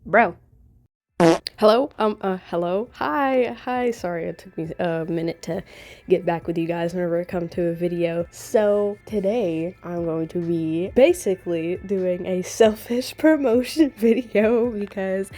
Bro. Hello? Hello? Hi. Sorry, it took me a minute to get back with you guys whenever it comes to a video. So, today, I'm going to be basically doing a selfish promotion video because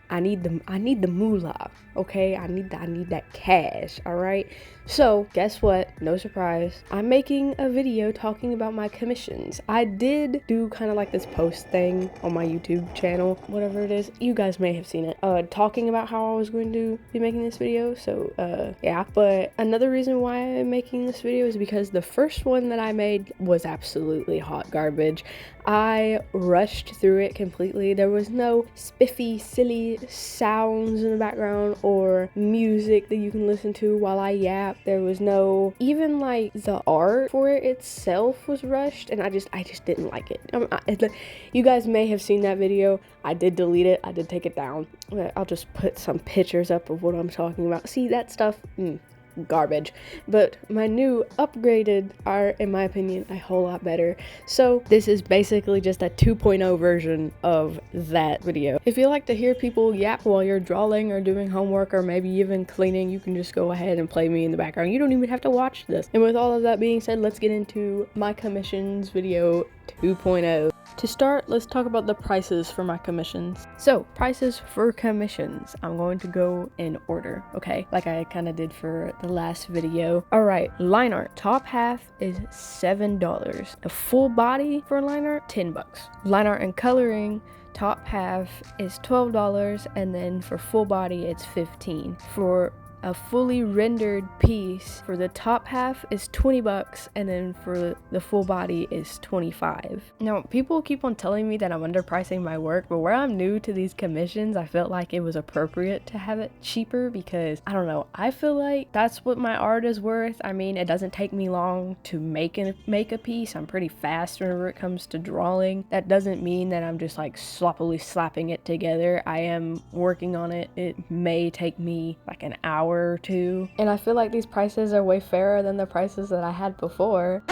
I need the moolah, okay? I need that cash, all right? So, guess what? No surprise. I'm making a video talking about my commissions. I did do kind of like this post thing on my YouTube channel, whatever it is. You guys may have seen it. Talking about how I was going to be making this video. So, yeah. But another reason why I'm making this video is because the first one that I made was absolutely hot garbage. I rushed through it completely. There was no spiffy, silly sounds in the background or music that you can listen to while I yap. There was no, even like the art for it itself was rushed, and I just didn't like it. You guys may have seen that video. I did delete it. I did take it down. I'll just put some pictures up of what I'm talking about. See that stuff? Garbage. But my new upgraded are, in my opinion, a whole lot better. So this is basically just a 2.0 version of that video. If you like to hear people yap while you're drawing or doing homework or maybe even cleaning, you can just go ahead and play me in the background. You don't even have to watch this. And with all of that being said, let's get into my commissions video 2.0. To start, let's talk about the prices for my commissions. So, prices for commissions. I'm going to go in order, okay? Like I kind of did for the last video. All right, line art. Top half is $7. A full body for line art, $10. Line art and coloring. Top half is $12, and then for full body, it's $15. For a fully rendered piece for the top half is $20, and then for the full body is $25. Now, people keep on telling me that I'm underpricing my work, but where I'm new to these commissions, I felt like it was appropriate to have it cheaper because, I don't know, I feel like that's what my art is worth. I mean, it doesn't take me long to make a piece. I'm pretty fast whenever it comes to drawing. That doesn't mean that I'm just like sloppily slapping it together. I am working on it. It may take me like an hour or two, and I feel like these prices are way fairer than the prices that I had before.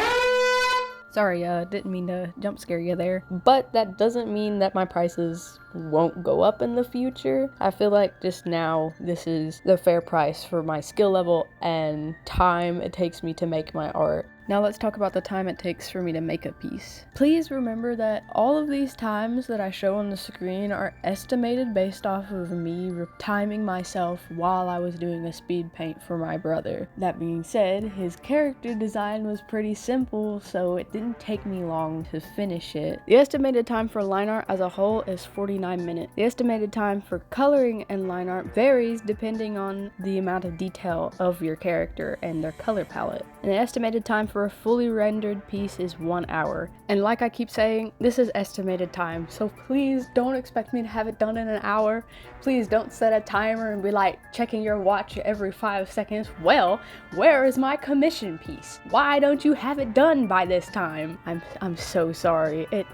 Sorry, didn't mean to jump scare you there. But that doesn't mean that my prices won't go up in the future. I feel like just now, this is the fair price for my skill level and time it takes me to make my art. Now let's talk about the time it takes for me to make a piece. Please remember that all of these times that I show on the screen are estimated based off of me timing myself while I was doing a speed paint for my brother. That being said, his character design was pretty simple, so it didn't take me long to finish it. The estimated time for line art as a whole is 49 minutes. The estimated time for coloring and line art varies depending on the amount of detail of your character and their color palette. And the estimated time for a fully rendered piece is 1 hour. And like I keep saying, this is estimated time, so please don't expect me to have it done in an hour. Please don't set a timer and be like checking your watch every 5 seconds. Well, where is my commission piece? Why don't you have it done by this time? I'm so sorry. It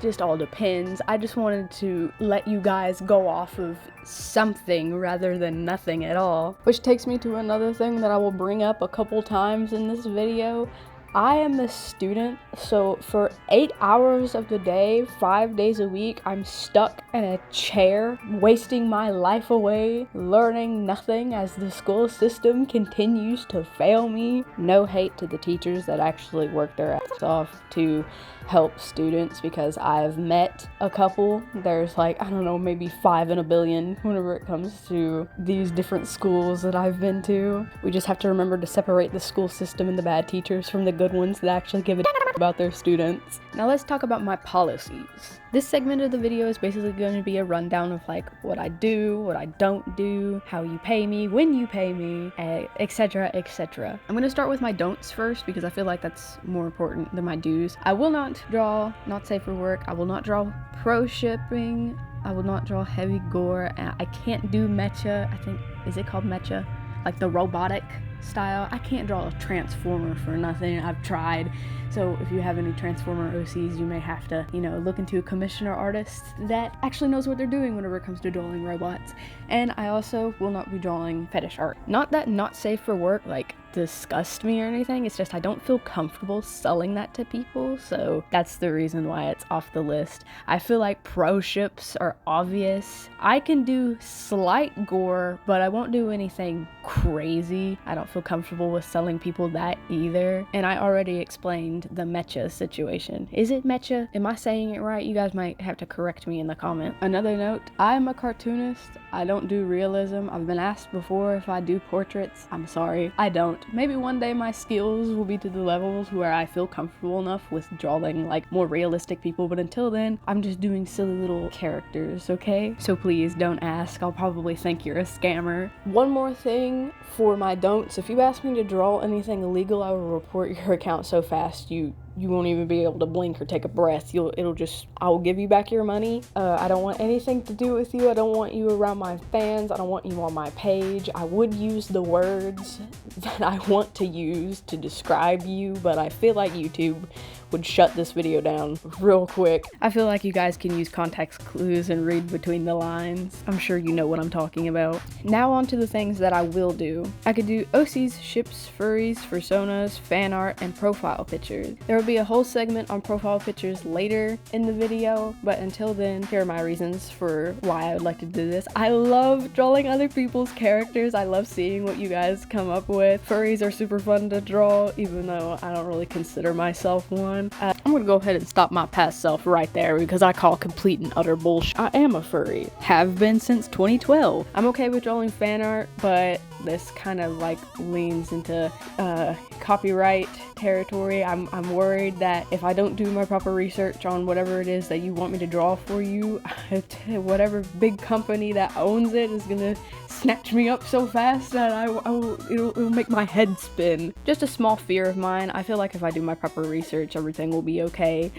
just all depends. I just wanted to let you guys go off of something rather than nothing at all. Which takes me to another thing that I will bring up a couple times in this video. I am a student, so for 8 hours of the day, 5 days a week, I'm stuck in a chair, wasting my life away, learning nothing as the school system continues to fail me. No hate to the teachers that actually work their ass off to help students, because I've met a couple. There's like, I don't know, maybe 5 in a billion whenever it comes to these different schools that I've been to. We just have to remember to separate the school system and the bad teachers from the good ones that actually give a about their students. Now let's talk about my policies. This segment of the video is basically going to be a rundown of like what I do, what I don't do, how you pay me, when you pay me, etc, etc. I'm going to start with my don'ts first because I feel like that's more important than my do's. I will not draw not safe for work. I will not draw pro shipping. I will not draw heavy gore. I can't do mecha. I think, is it called mecha? Like the robotic style. I can't draw a Transformer for nothing. I've tried. So if you have any Transformer OCs, you may have to, look into a commissioner artist that actually knows what they're doing whenever it comes to drawing robots. And I also will not be drawing fetish art. Not that not safe for work, disgust me or anything. It's just I don't feel comfortable selling that to people, so that's the reason why it's off the list. I feel like pro ships are obvious. I can do slight gore, but I won't do anything crazy. I don't feel comfortable with selling people that either. And I already explained the mecha situation. Is it mecha? Am I saying it right? You guys might have to correct me in the comment. Another note, I'm a cartoonist. I don't do realism. I've been asked before if I do portraits. I'm sorry, I don't. Maybe one day my skills will be to the levels where I feel comfortable enough with drawing more realistic people, but until then, I'm just doing silly little characters, okay? So please don't ask. I'll probably think you're a scammer. One more thing for my don'ts. If you ask me to draw anything illegal, I will report your account so fast you won't even be able to blink or take a breath. I will give you back your money. I don't want anything to do with you. I don't want you around my fans. I don't want you on my page. I would use the words that I want to use to describe you, but I feel like YouTube would shut this video down real quick. I feel like you guys can use context clues and read between the lines. I'm sure you know what I'm talking about. Now on to the things that I will do. I could do OCs, ships, furries, personas, fan art, and profile pictures. There will be a whole segment on profile pictures later in the video, but until then, here are my reasons for why I would like to do this. I love drawing other people's characters. I love seeing what you guys come up with. Furries are super fun to draw, even though I don't really consider myself one. I'm gonna go ahead and stop my past self right there because I call complete and utter bullshit. I am a furry. Have been since 2012. I'm okay with drawing fan art, but this kind of leans into copyright territory. I'm worried that if I don't do my proper research on whatever it is that you want me to draw for you, whatever big company that owns it is gonna snatch me up so fast that it'll make my head spin. Just a small fear of mine. I feel like if I do my proper research, everything will be okay.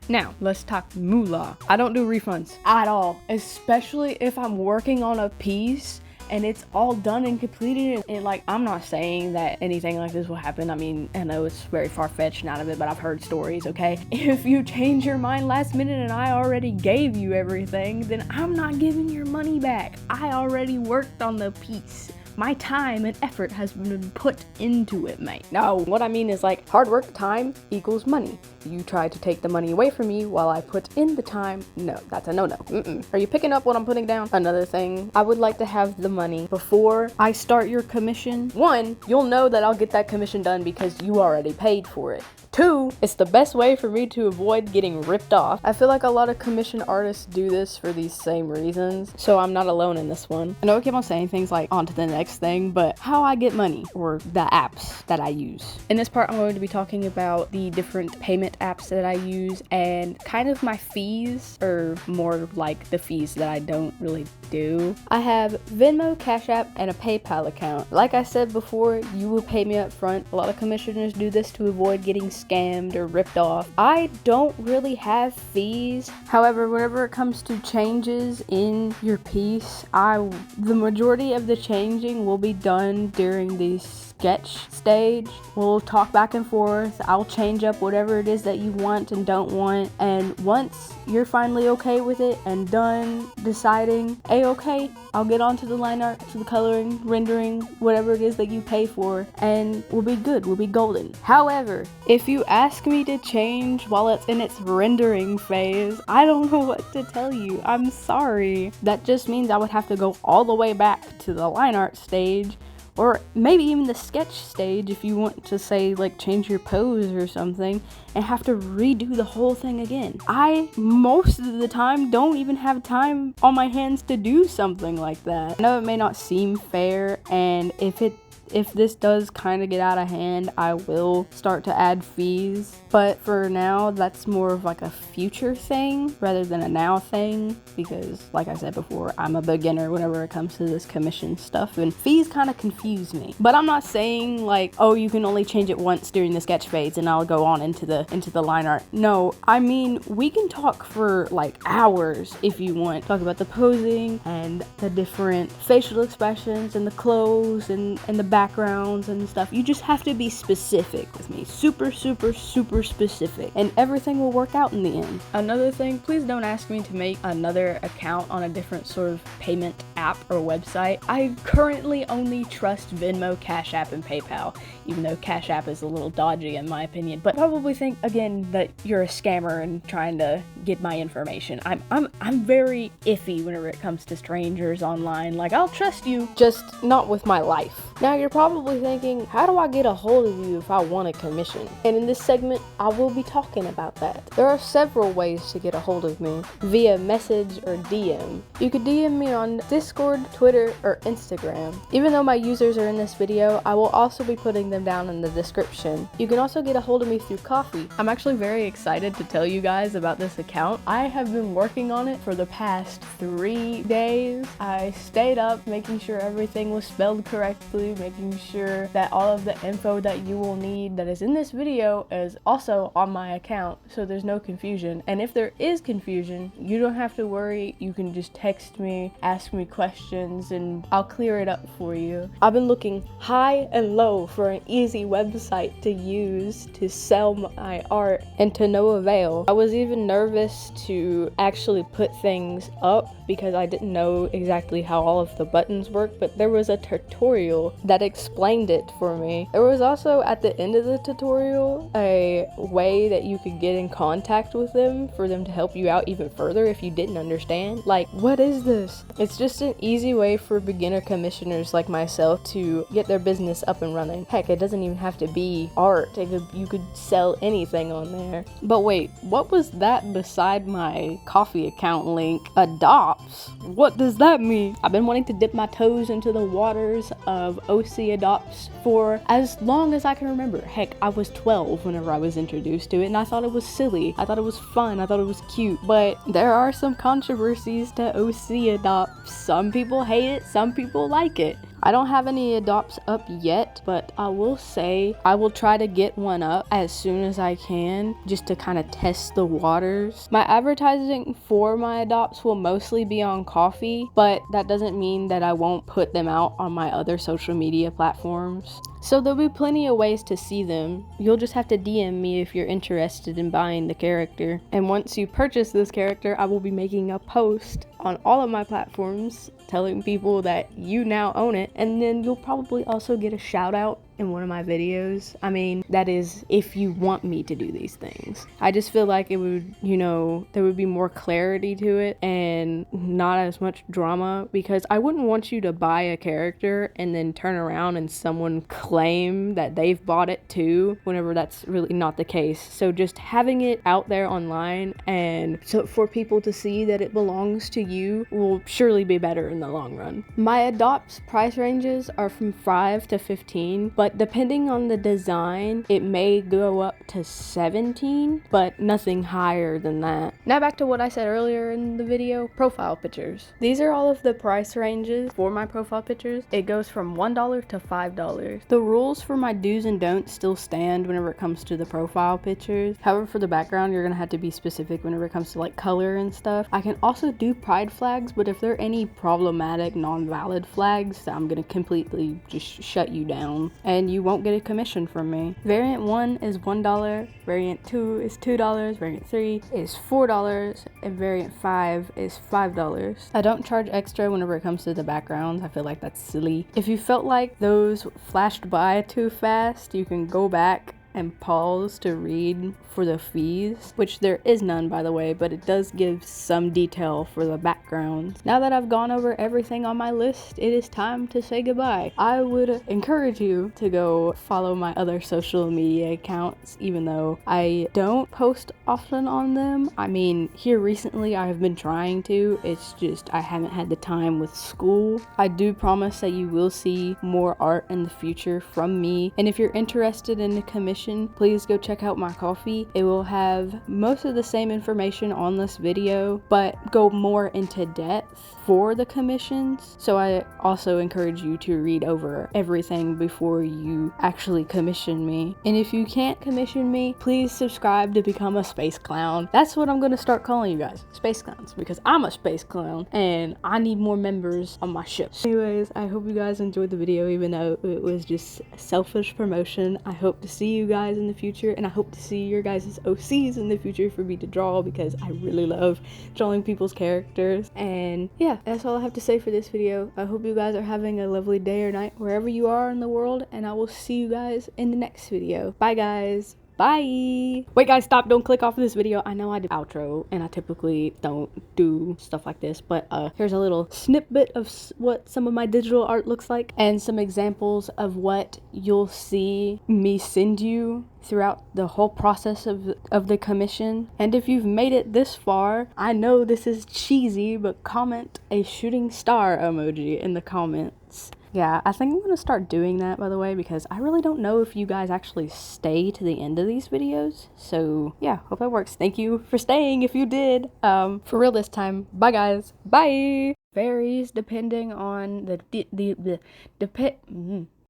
Now, let's talk moolah. I don't do refunds at all, especially if I'm working on a piece and it's all done and completed, and I'm not saying that anything like this will happen. I mean, I know it's very far-fetched out of it, but I've heard stories, okay? If you change your mind last minute and I already gave you everything, then I'm not giving your money back. I already worked on the piece. My time and effort has been put into it, mate. No, what I mean is hard work time equals money. You try to take the money away from me while I put in the time. No, that's a no-no. Are you picking up what I'm putting down? Another thing, I would like to have the money before I start your commission. One, you'll know that I'll get that commission done because you already paid for it. Two, it's the best way for me to avoid getting ripped off. I feel like a lot of commission artists do this for these same reasons, so I'm not alone in this one. I know I keep on saying things on to the next thing, but how I get money, or the apps that I use. In this part, I'm going to be talking about the different payment apps that I use and kind of my fees, or more like the fees that I don't really do. I have Venmo, Cash App, and a PayPal account. Like I said before, you will pay me up front. A lot of commissioners do this to avoid getting scammed or ripped off. I don't really have fees. However, whenever it comes to changes in your piece, the majority of the changing will be done during the sketch stage. We'll talk back and forth. I'll change up whatever it is that you want and don't want, and once you're finally okay with it and done deciding, okay, I'll get onto the line art, to the coloring, rendering, whatever it is that you pay for, and we'll be good, we'll be golden. However, if you ask me to change while it's in its rendering phase, I don't know what to tell you. I'm sorry. That just means I would have to go all the way back to the line art stage, or maybe even the sketch stage if you want to say change your pose or something, and have to redo the whole thing again. I most of the time don't even have time on my hands to do something like that. I know it may not seem fair, and if this does kind of get out of hand, I will start to add fees. But for now, that's more of a future thing rather than a now thing, because like I said before, I'm a beginner whenever it comes to this commission stuff, and fees kind of confuse me. But I'm not saying oh, you can only change it once during the sketch phase and I'll go on into the line art. No, I mean, we can talk for hours if you want. Talk about the posing and the different facial expressions and the clothes and the backgrounds and stuff. You just have to be specific with me. Super specific. And everything will work out in the end. Another thing, please don't ask me to make another account on a different sort of payment app or website. I currently only trust Venmo, Cash App, and PayPal, even though Cash App is a little dodgy in my opinion. But probably think again that you're a scammer and trying to get my information. I'm very iffy whenever it comes to strangers online. Like, I'll trust you, just not with my life. Now you're probably thinking, how do I get a hold of you if I want a commission? And in this segment, I will be talking about that. There are several ways to get a hold of me, via message or DM. You could DM me on Discord, Twitter, or Instagram. Even though my users are in this video, I will also be putting them down in the description. You can also get a hold of me through Ko-fi. I'm actually very excited to tell you guys about this account. I have been working on it for the past 3 days. I stayed up making sure everything was spelled correctly, making sure that all of the info that you will need that is in this video is also on my account, so there's no confusion. And if there is confusion, you don't have to worry. You can just text me, ask me questions, and I'll clear it up for you. I've been looking high and low for an easy website to use to sell my art, and to no avail. I was even nervous to actually put things up because I didn't know exactly how all of the buttons work, but there was a tutorial that explained it for me. There was also at the end of the tutorial a way that you could get in contact with them for them to help you out even further if you didn't understand. Like, what is this? It's just an easy way for beginner commissioners like myself to get their business up and running. Heck, it doesn't even have to be art. You could sell anything on there. But wait, what was that beside my Ko-fi account link? Adopts? What does that mean? I've been wanting to dip my toes into the waters of OC Adopts for as long as I can remember. Heck, I was 12 whenever I was introduced to it, and I thought it was silly. I thought it was fun. I thought it was cute. But there are some controversies to OC Adopts. Some people hate it, some people like it. I don't have any adopts up yet, but I will say I will try to get one up as soon as I can, just to kind of test the waters. My advertising for my adopts will mostly be on Ko-fi, but that doesn't mean that I won't put them out on my other social media platforms. So there'll be plenty of ways to see them. You'll just have to DM me if you're interested in buying the character. And once you purchase this character, I will be making a post on all of my platforms telling people that you now own it, and then you'll probably also get a shout out in one of my videos. I mean, that is if you want me to do these things. I just feel like it would, there would be more clarity to it and not as much drama, because I wouldn't want you to buy a character and then turn around and someone claim that they've bought it too, whenever that's really not the case. So just having it out there online and so for people to see that it belongs to you will surely be better in the long run. My adopts price ranges are from 5 to 15, but depending on the design, it may go up to 17, but nothing higher than that. Now back to what I said earlier in the video, profile pictures. These are all of the price ranges for my profile pictures. It goes from $1 to $5. The rules for my do's and don'ts still stand whenever it comes to the profile pictures. However, for the background, you're gonna have to be specific whenever it comes to like color and stuff. I can also do pride flags, but if there are any problematic, non-valid flags, I'm gonna completely just shut you down and you won't get a commission from me. Variant 1 is $1, variant 2 is $2, variant 3 is $4, and variant 5 is $5. I don't charge extra whenever it comes to the backgrounds. I feel like that's silly. If you felt like those flashed by too fast, you can go back and pause to read for the fees, which there is none, by the way, but it does give some detail for the backgrounds. Now that I've gone over everything on my list, it is time to say goodbye. I would encourage you to go follow my other social media accounts, even though I don't post often on them. I mean, here recently I have been trying to, it's just I haven't had the time with school. I do promise that you will see more art in the future from me, and if you're interested in the commission commission, please go check out my Ko-fi. It will have most of the same information on this video, but go more into depth for the commissions. So I also encourage you to read over everything before you actually commission me. And if you can't commission me, please subscribe to become a space clown. That's what I'm gonna start calling you guys, space clowns, because I'm a space clown and I need more members on my ship. Anyways, I hope you guys enjoyed the video, even though it was just selfish promotion. I hope to see you guys in the future, and I hope to see your guys' OCs in the future for me to draw, because I really love drawing people's characters. And yeah, that's all I have to say for this video. I hope you guys are having a lovely day or night wherever you are in the world, and I will see you guys in the next video. Bye guys. Bye. Wait guys, stop, don't click off of this video. I know I do outro and I typically don't do stuff like this, but here's a little snippet of what some of my digital art looks like and some examples of what you'll see me send you throughout the whole process of the commission. And if you've made it this far, I know this is cheesy, but comment a shooting star emoji in the comments. Yeah, I think I'm gonna start doing that, by the way, because I really don't know if you guys actually stay to the end of these videos. So yeah, hope it works. Thank you for staying if you did. For real this time. Bye guys. Bye. Varies depending on the